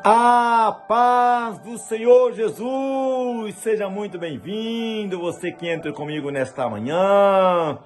A paz do Senhor Jesus, seja muito bem-vindo, você que entra comigo nesta manhã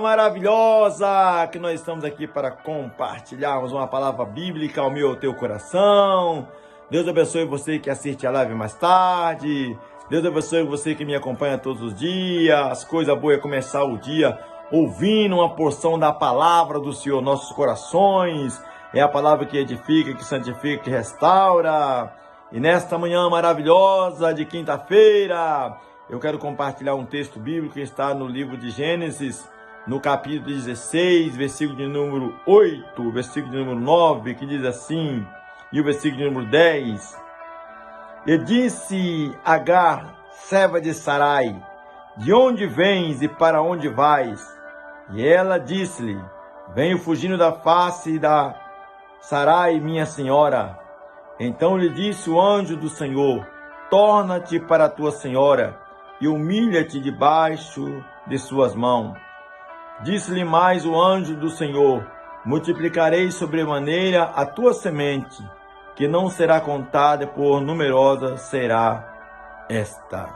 maravilhosa, que nós estamos aqui para compartilharmos uma palavra bíblica ao meu, ao teu coração. Deus abençoe você que assiste a live mais tarde, Deus abençoe você que me acompanha todos os dias. Coisa boa é começar o dia ouvindo uma porção da palavra do Senhor, nossos corações. É a palavra que edifica, que santifica, que restaura. E nesta manhã maravilhosa de quinta-feira, eu quero compartilhar um texto bíblico que está no livro de Gênesis, no capítulo 16, versículo de número 8, versículo de número 9, que diz assim, e o versículo de número 10. E disse Agar, serva de Sarai, de onde vens e para onde vais? E ela disse-lhe, venho fugindo da face da Sarai, minha senhora. Então lhe disse o anjo do Senhor, torna-te para a tua senhora e humilha-te debaixo de suas mãos. Disse-lhe mais o anjo do Senhor, multiplicarei sobremaneira a tua semente, que não será contada, por numerosa será esta.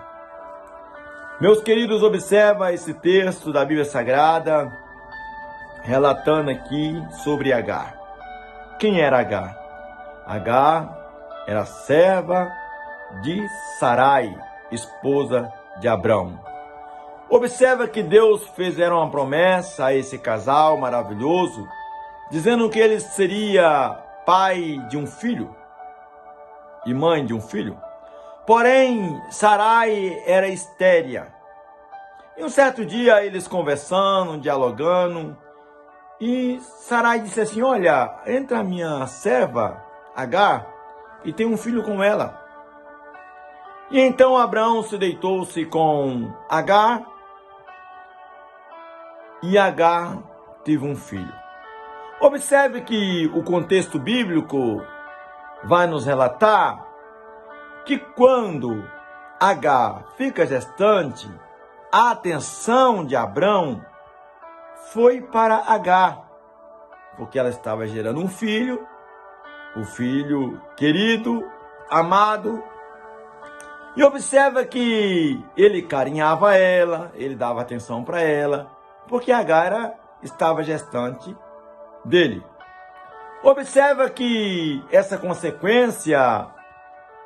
Meus queridos, observa esse texto da Bíblia Sagrada, relatando aqui sobre Agar. Quem era Agar? Agar era serva de Sarai, esposa de Abrão. Observa que Deus fez uma promessa a esse casal maravilhoso, dizendo que ele seria pai de um filho e mãe de um filho. Porém, Sarai era estéril. E um certo dia, eles conversando, dialogando, e Sarai disse assim, olha, entra a minha serva, Agar, e tem um filho com ela. E então Abrão se deitou-se com Agar, e Agar teve um filho. Observe que o contexto bíblico vai nos relatar que quando Agar fica gestante, a atenção de Abrão foi para Agar, porque ela estava gerando um filho, o filho querido, amado. E observa que ele carinhava ela, ele dava atenção para ela, porque Agar estava gestante dele. Observa que essa consequência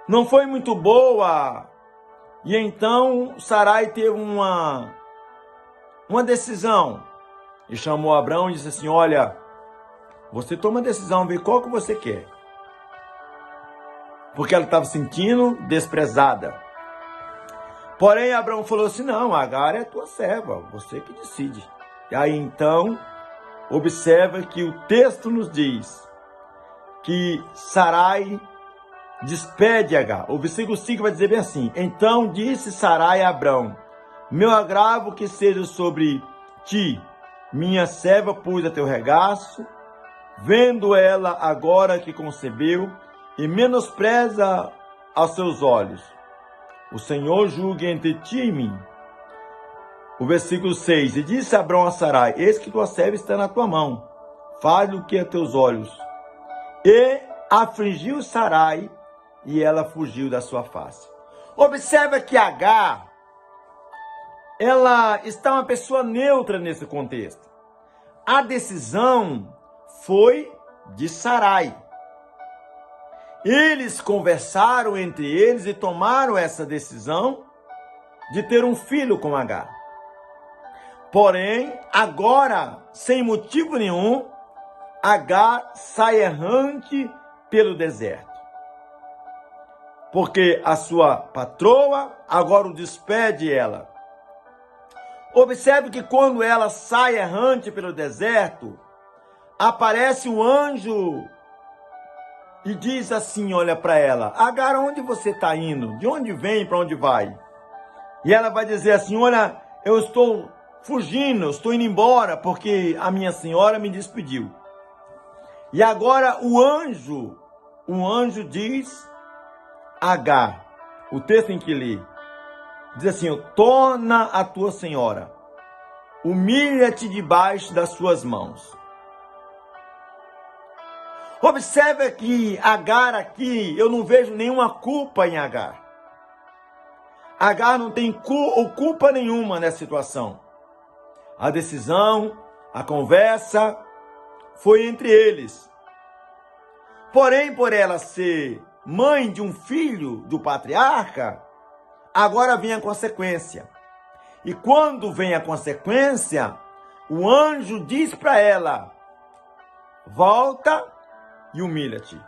não foi muito boa, e então Sarai teve uma decisão. E chamou Abrão e disse assim, olha, você toma a decisão, vê qual que você quer. Porque ela estava se sentindo desprezada. Porém, Abrão falou assim, não, Agar é tua serva, você que decide. E aí então, observa que o texto nos diz que Sarai despede Agar. O versículo 5 vai dizer bem assim, então disse Sarai a Abrão, meu agravo que seja sobre ti, minha serva pus a teu regaço, vendo ela agora que concebeu, e menospreza aos seus olhos. O Senhor julgue entre ti e mim. O versículo 6, e disse Abrão a Sarai, eis que tua serva está na tua mão, faz o que a teus olhos. E afligiu Sarai, e ela fugiu da sua face. Observa que Agar, ela está uma pessoa neutra nesse contexto. A decisão foi de Sarai. Eles conversaram entre eles e tomaram essa decisão de ter um filho com Agar. Porém, agora, sem motivo nenhum, Agar sai errante pelo deserto. Porque a sua patroa agora o despede ela. Observe que quando ela sai errante pelo deserto, aparece um anjo e diz assim, olha para ela, Agar, onde você está indo? De onde vem, para onde vai? E ela vai dizer assim, olha, eu estou fugindo, eu estou indo embora, porque a minha senhora me despediu. E agora o anjo diz, Agar, o texto em que li, diz assim, torna a tua senhora, humilha-te debaixo das suas mãos. Observe que Agar aqui, eu não vejo nenhuma culpa em Agar. Agar não tem culpa nenhuma nessa situação. A decisão, a conversa foi entre eles. Porém, por ela ser mãe de um filho do patriarca, agora vem a consequência. E quando vem a consequência, o anjo diz para ela: volta e humilha-te.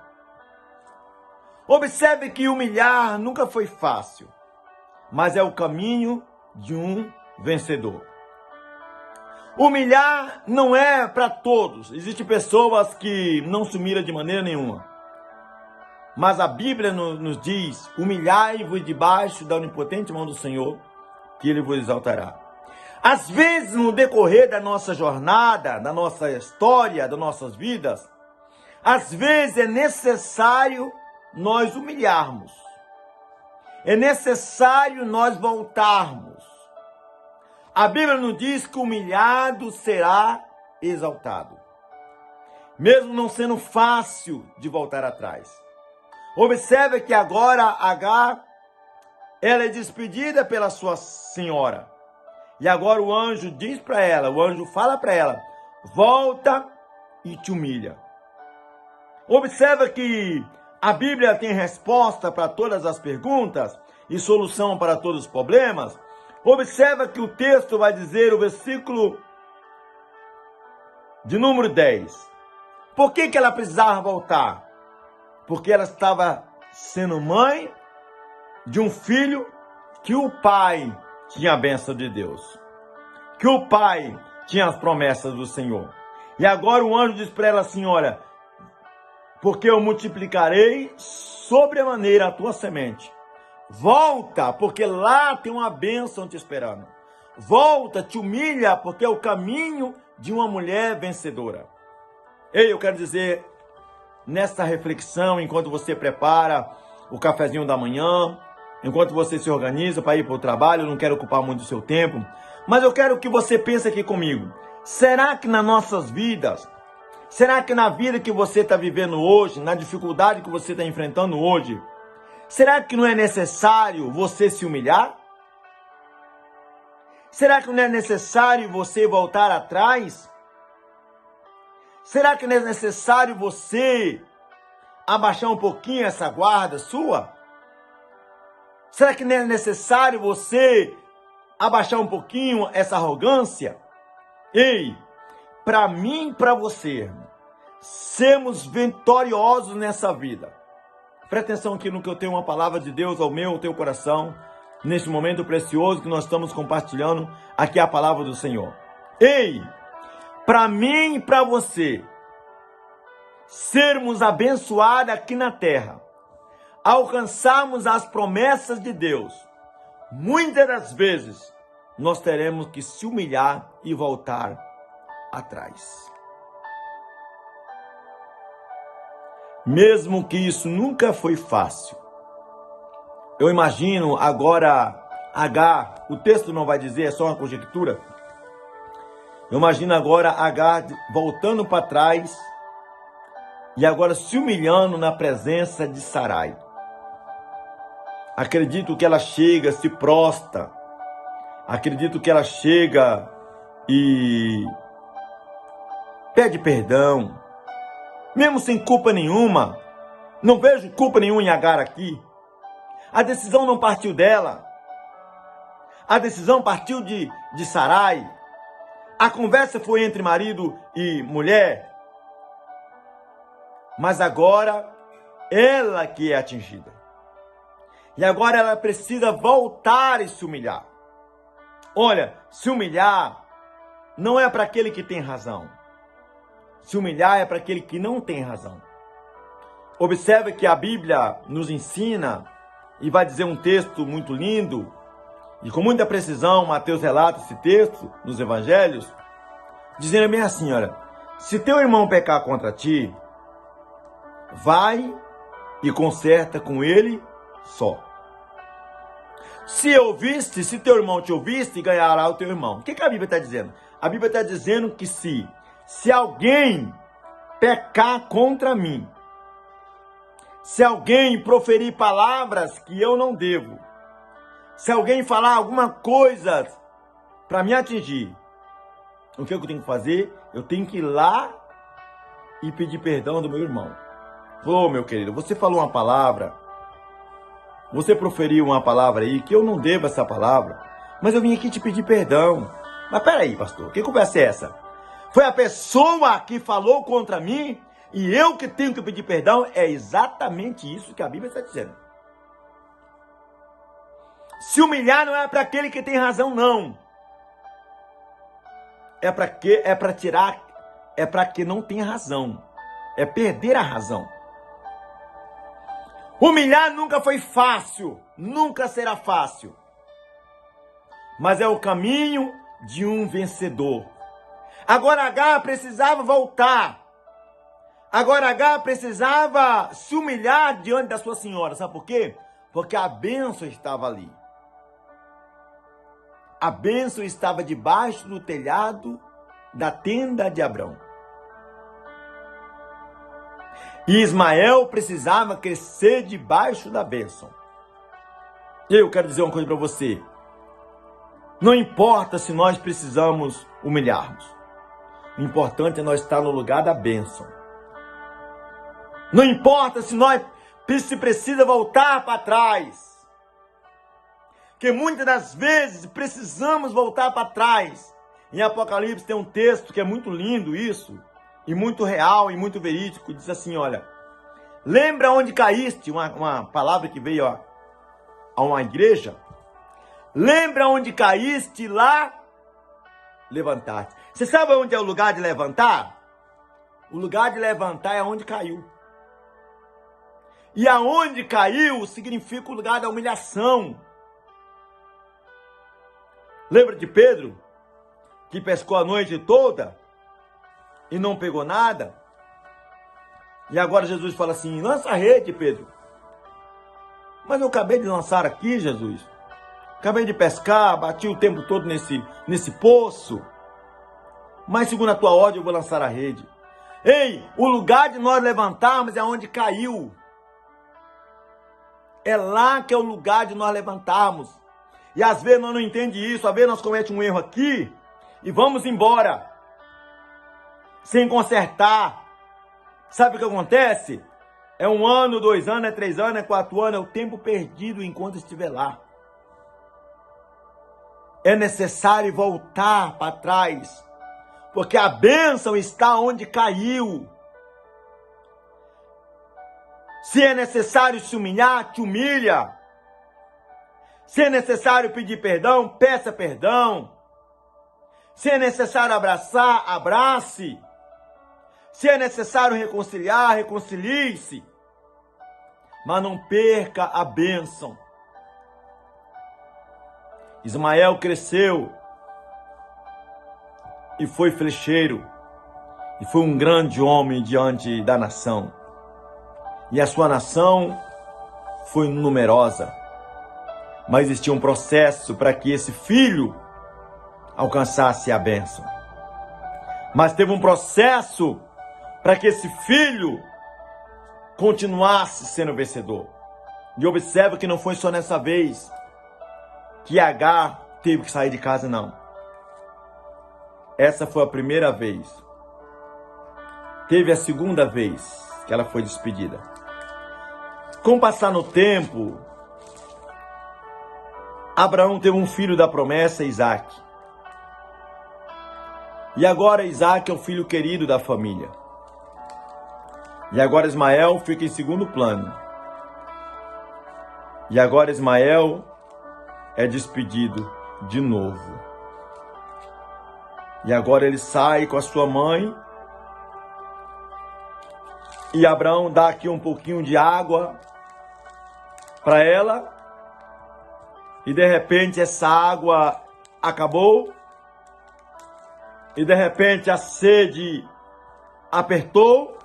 Observe que humilhar nunca foi fácil, mas é o caminho de um vencedor. Humilhar não é para todos. Existem pessoas que não se humilham de maneira nenhuma. Mas a Bíblia nos diz: humilhai-vos debaixo da onipotente mão do Senhor, que Ele vos exaltará. Às vezes, no decorrer da nossa jornada, da nossa história, das nossas vidas, às vezes é necessário nós humilharmos. É necessário nós voltarmos. A Bíblia nos diz que o humilhado será exaltado. Mesmo não sendo fácil de voltar atrás. Observe que agora Agar, ela é despedida pela sua senhora. E agora o anjo diz para ela, o anjo fala para ela: volta e te humilha. Observe que a Bíblia tem resposta para todas as perguntas e solução para todos os problemas. Observa que o texto vai dizer, o versículo de número 10. Por que ela precisava voltar? Porque ela estava sendo mãe de um filho que o pai tinha a bênção de Deus. Que o pai tinha as promessas do Senhor. E agora o anjo diz para ela assim: olha, porque eu multiplicarei sobremaneira a tua semente. Volta, porque lá tem uma bênção te esperando. Volta, te humilha, porque é o caminho de uma mulher vencedora. Ei, eu quero dizer, nessa reflexão, enquanto você prepara o cafezinho da manhã, enquanto você se organiza para ir para o trabalho, eu não quero ocupar muito o seu tempo, mas eu quero que você pense aqui comigo. Será que nas nossas vidas, será que na vida que você está vivendo hoje, na dificuldade que você está enfrentando hoje, será que não é necessário você se humilhar? Será que não é necessário você voltar atrás? Será que não é necessário você abaixar um pouquinho essa guarda sua? Será que não é necessário você abaixar um pouquinho essa arrogância? Ei, para mim e para você, sermos vitoriosos nessa vida. Presta atenção aqui no que eu tenho, uma palavra de Deus ao meu, ao teu coração, neste momento precioso que nós estamos compartilhando aqui a palavra do Senhor. Ei, para mim e para você, sermos abençoados aqui na terra, alcançarmos as promessas de Deus, muitas das vezes nós teremos que se humilhar e voltar atrás. Mesmo que isso nunca foi fácil. Eu imagino agora Agar, o texto não vai dizer, é só uma conjectura. Eu imagino agora Agar voltando para trás e agora se humilhando na presença de Sarai. Acredito que ela chega, se prostra. Acredito que ela chega e pede perdão. Mesmo sem culpa nenhuma. Não vejo culpa nenhuma em Agar aqui. A decisão não partiu dela. A decisão partiu de Sarai. A conversa foi entre marido e mulher. Mas agora, ela que é atingida. E agora ela precisa voltar e se humilhar. Olha, se humilhar não é para aquele que tem razão. Se humilhar é para aquele que não tem razão. Observe que a Bíblia nos ensina, e vai dizer um texto muito lindo, e com muita precisão, Mateus relata esse texto nos evangelhos, dizendo bem assim, olha, se teu irmão pecar contra ti, vai e conserta com ele só. Se teu irmão te ouviste, ganhará o teu irmão. O que a Bíblia está dizendo? A Bíblia está dizendo que se alguém pecar contra mim, se alguém proferir palavras que eu não devo, se alguém falar alguma coisa para me atingir, o que eu tenho que fazer? Eu tenho que ir lá e pedir perdão do meu irmão. Ô, meu querido, você falou uma palavra, você proferiu uma palavra aí que eu não devo essa palavra, mas eu vim aqui te pedir perdão. Mas peraí, pastor, que conversa é essa? Foi a pessoa que falou contra mim e eu que tenho que pedir perdão? É exatamente isso que a Bíblia está dizendo. Se humilhar não é para aquele que tem razão, não. É para tirar, é para que não tem razão. É perder a razão. Humilhar nunca foi fácil, nunca será fácil. Mas é o caminho de um vencedor. Agora Agar precisava voltar. Agora Agar precisava se humilhar diante da sua senhora. Sabe por quê? Porque a bênção estava ali. A bênção estava debaixo do telhado da tenda de Abrão. E Ismael precisava crescer debaixo da bênção. Eu quero dizer uma coisa para você. Não importa se nós precisamos humilharmos. O importante é nós estar no lugar da bênção. Não importa se precisa voltar para trás. Porque muitas das vezes precisamos voltar para trás. Em Apocalipse tem um texto que é muito lindo isso, e muito real, e muito verídico. Diz assim, olha, lembra onde caíste, uma palavra que veio a uma igreja. Lembra onde caíste, lá levantar-te. Você sabe onde é o lugar de levantar? O lugar de levantar é onde caiu. E aonde caiu significa o lugar da humilhação. Lembra de Pedro, que pescou a noite toda e não pegou nada? E agora Jesus fala assim, lança a rede, Pedro. Mas eu acabei de lançar aqui, Jesus. Acabei de pescar, bati o tempo todo nesse poço. Mas segundo a tua ordem eu vou lançar a rede. Ei, o lugar de nós levantarmos é onde caiu. É lá que é o lugar de nós levantarmos. E às vezes nós não entendemos isso, às vezes nós cometemos um erro aqui e vamos embora. Sem consertar. Sabe o que acontece? É 1 ano, 2 anos, é 3 anos, é 4 anos, é o tempo perdido enquanto estiver lá. É necessário voltar para trás, porque a bênção está onde caiu. Se é necessário se humilhar, te humilha. Se é necessário pedir perdão, peça perdão. Se é necessário abraçar, abrace. Se é necessário reconciliar, reconcilie-se. Mas não perca a bênção. Ismael cresceu e foi flecheiro. E foi um grande homem diante da nação. E a sua nação foi numerosa. Mas existia um processo para que esse filho alcançasse a bênção. Mas teve um processo para que esse filho continuasse sendo vencedor. E observa que não foi só nessa vez que Agar teve que sair de casa, não. Essa foi a primeira vez. Teve a segunda vez que ela foi despedida. Com o passar no tempo, Abraão teve um filho da promessa, Isaac. E agora Isaac é o filho querido da família. E agora Ismael fica em segundo plano. E agora Ismael é despedido de novo. E agora ele sai com a sua mãe. E Abraão dá aqui um pouquinho de água para ela. E de repente essa água acabou. E de repente a sede apertou.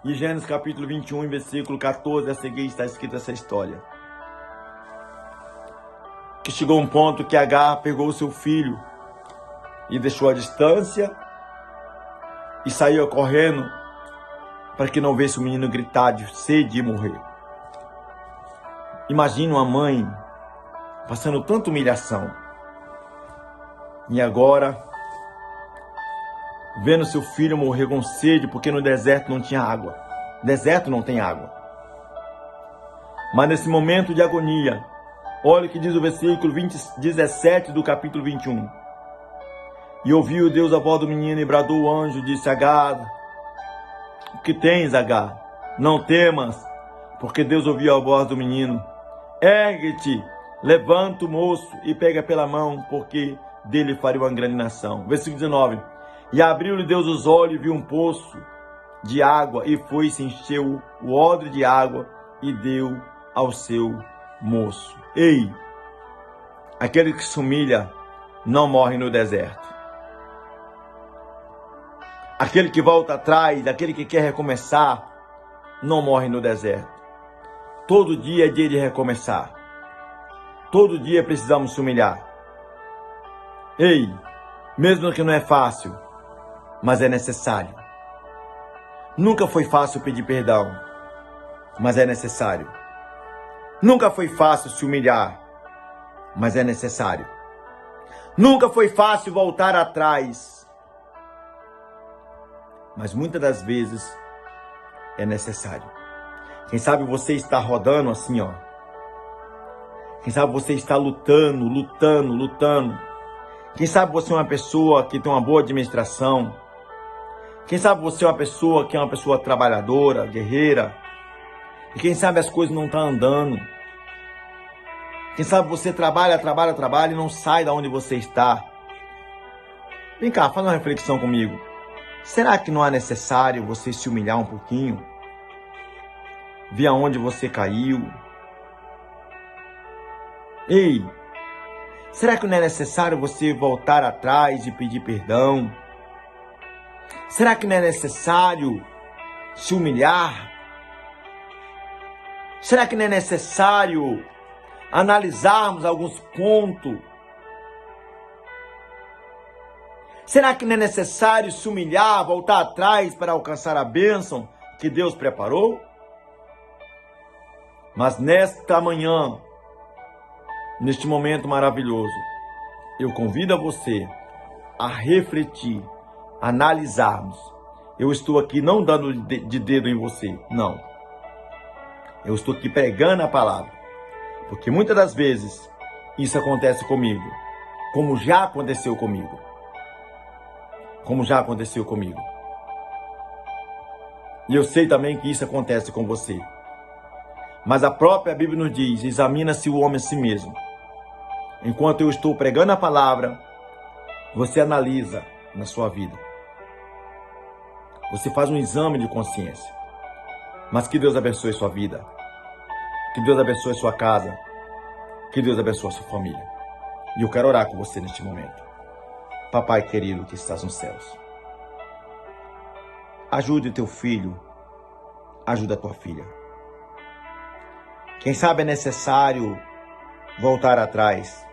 E Gênesis capítulo 21, versículo 14 a seguir está escrita essa história. Que chegou um ponto que Agar pegou o seu filho e deixou à distância e saía correndo para que não visse o menino gritar de sede e morrer. Imagina uma mãe passando tanta humilhação e agora vendo seu filho morrer com sede porque no deserto não tinha água. Deserto não tem água. Mas nesse momento de agonia, olha o que diz o versículo 17 do capítulo 21. E ouviu Deus a voz do menino e bradou o anjo, disse: Agar, o que tens, Agar? Não temas, porque Deus ouviu a voz do menino. Ergue-te, levanta o moço e pega pela mão, porque dele faria uma grande nação. Versículo 19. E abriu-lhe Deus os olhos e viu um poço de água, e foi e se encheu o odre de água e deu ao seu moço. Ei, aquele que se humilha não morre no deserto. Aquele que volta atrás, aquele que quer recomeçar, não morre no deserto. Todo dia é dia de recomeçar. Todo dia precisamos se humilhar. Ei, mesmo que não é fácil, mas é necessário. Nunca foi fácil pedir perdão, mas é necessário. Nunca foi fácil se humilhar, mas é necessário. Nunca foi fácil voltar atrás, mas muitas das vezes é necessário. Quem sabe você está rodando assim, ó. Quem sabe você está lutando. Quem sabe você é uma pessoa que tem uma boa administração. Quem sabe você é uma pessoa que é uma pessoa trabalhadora, guerreira. E quem sabe as coisas não estão andando. Quem sabe você trabalha e não sai da onde você está. Vem cá, faz uma reflexão comigo. Será que não é necessário você se humilhar um pouquinho? Ver aonde você caiu? Ei, será que não é necessário você voltar atrás e pedir perdão? Será que não é necessário se humilhar? Será que não é necessário analisarmos alguns pontos? Será que não é necessário se humilhar, voltar atrás para alcançar a bênção que Deus preparou? Mas nesta manhã, neste momento maravilhoso, eu convido a você a refletir, analisarmos. Eu estou aqui não dando de dedo em você, não. Eu estou aqui pregando a palavra, porque muitas das vezes isso acontece comigo, como já aconteceu comigo. Como já aconteceu comigo. E eu sei também que isso acontece com você. Mas a própria Bíblia nos diz: examina-se o homem a si mesmo. Enquanto eu estou pregando a palavra, você analisa na sua vida. Você faz um exame de consciência. Mas que Deus abençoe sua vida. Que Deus abençoe sua casa. Que Deus abençoe sua família. E eu quero orar com você neste momento. Papai querido que estás nos céus, ajude teu filho, ajuda a tua filha. Quem sabe é necessário voltar atrás.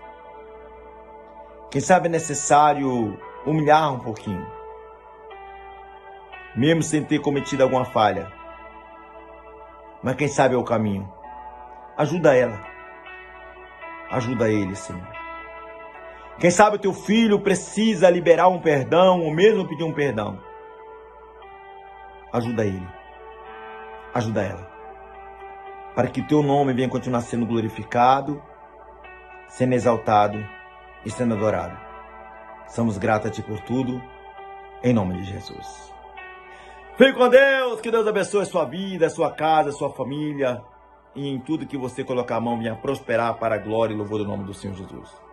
Quem sabe é necessário humilhar um pouquinho, mesmo sem ter cometido alguma falha. Mas quem sabe é o caminho. Ajuda ela. Ajuda ele, Senhor. Quem sabe o teu filho precisa liberar um perdão, ou mesmo pedir um perdão. Ajuda ele. Ajuda ela. Para que teu nome venha continuar sendo glorificado, sendo exaltado e sendo adorado. Somos gratos a ti por tudo, em nome de Jesus. Fique com Deus, que Deus abençoe a sua vida, a sua casa, a sua família. E em tudo que você colocar a mão venha prosperar para a glória e louvor do nome do Senhor Jesus.